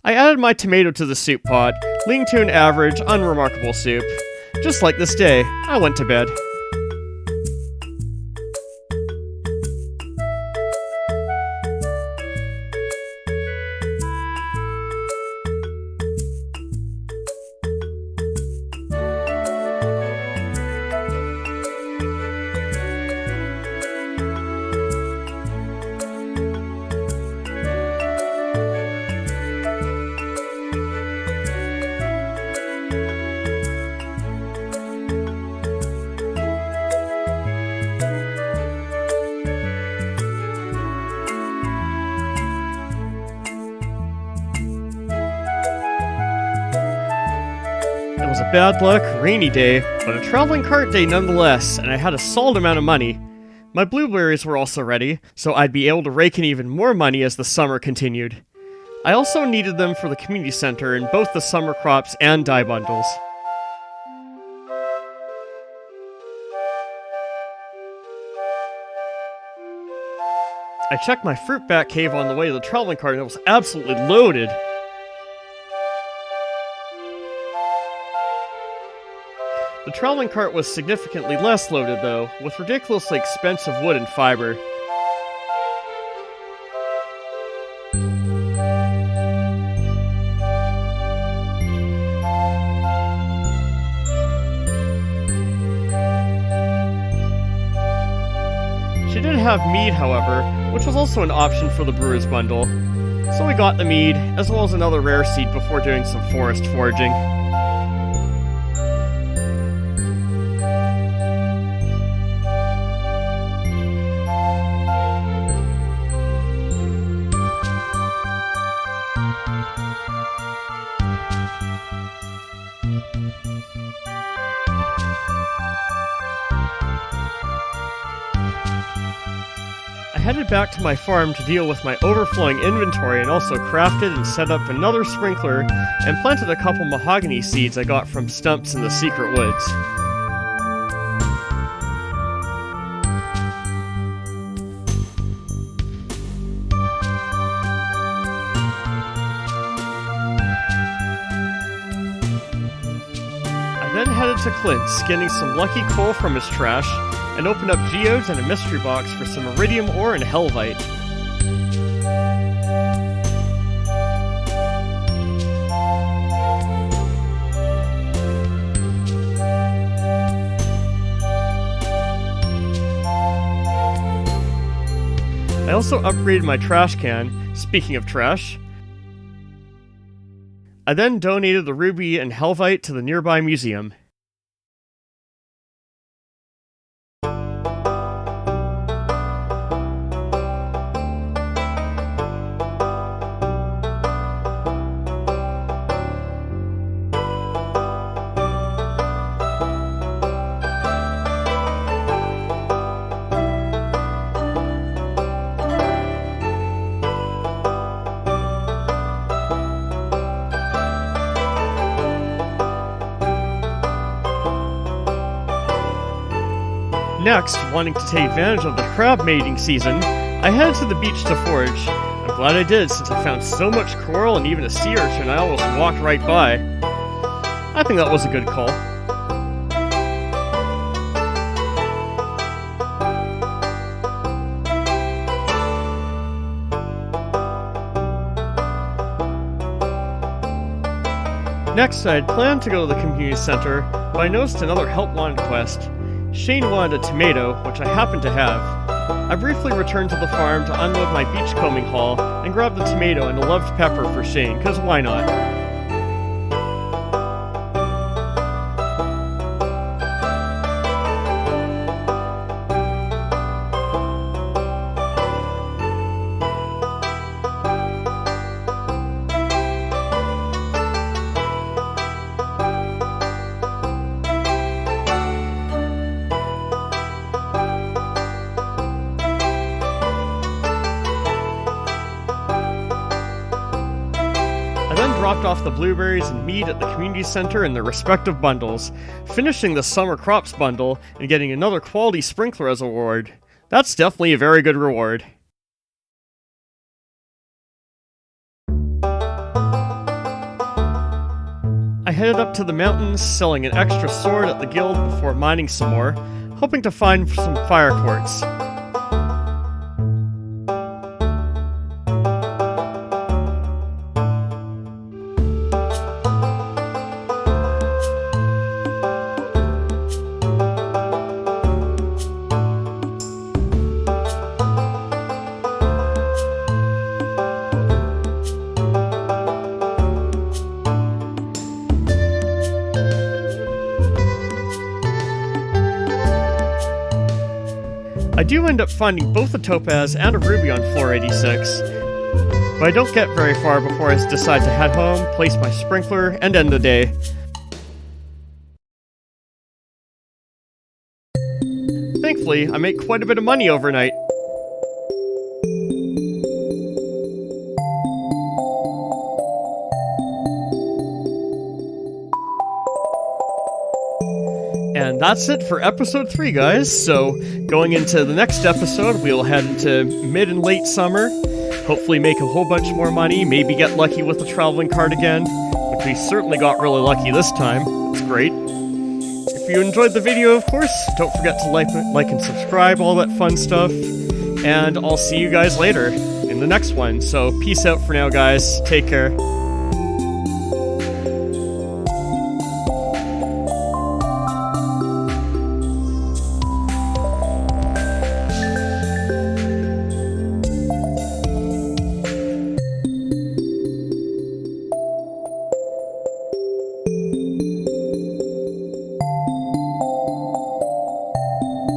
I added my tomato to the soup pot, leading to an average, unremarkable soup. Just like this day, I went to bed. It was a bad luck, rainy day, but a traveling cart day nonetheless, and I had a solid amount of money. My blueberries were also ready, so I'd be able to rake in even more money as the summer continued. I also needed them for the community center in both the summer crops and dye bundles. I checked my fruit bat cave on the way to the traveling cart and it was absolutely loaded. The traveling cart was significantly less loaded though, with ridiculously expensive wood and fiber. She did have mead, however, which was also an option for the brewer's bundle. So we got the mead, as well as another rare seed before doing some forest foraging. I headed back to my farm to deal with my overflowing inventory and also crafted and set up another sprinkler and planted a couple mahogany seeds I got from stumps in the secret woods. I then headed to Clint's, getting some lucky coal from his trash, and opened up geodes and a mystery box for some iridium ore and helvite. also upgraded my trash can, speaking of trash. I then donated the ruby and helvite to the nearby museum. Next, wanting to take advantage of the crab mating season, I headed to the beach to forage. I'm glad I did, since I found so much coral and even a sea urchin I almost walked right by. I think that was a good call. Next, I had planned to go to the community center, but I noticed another help wanted quest. Shane wanted a tomato, which I happened to have. I briefly returned to the farm to unload my beachcombing haul and grabbed the tomato and a loved pepper for Shane, cause why not? Dropped off the blueberries and meat at the community center in their respective bundles, finishing the summer crops bundle and getting another quality sprinkler as a reward. That's definitely a very good reward. I headed up to the mountains, selling an extra sword at the guild before mining some more, hoping to find some fire quartz. I do end up finding both a topaz and a ruby on floor 86, but I don't get very far before I decide to head home, place my sprinkler, and end the day. Thankfully, I make quite a bit of money overnight. And that's it for episode 3, guys. So, going into the next episode, we'll head into mid and late summer, hopefully make a whole bunch more money, maybe get lucky with the traveling card again, which we certainly got really lucky this time. It's great. If you enjoyed the video, of course, don't forget to like and subscribe, all that fun stuff. And I'll see you guys later in the next one. So, peace out for now, guys. Take care.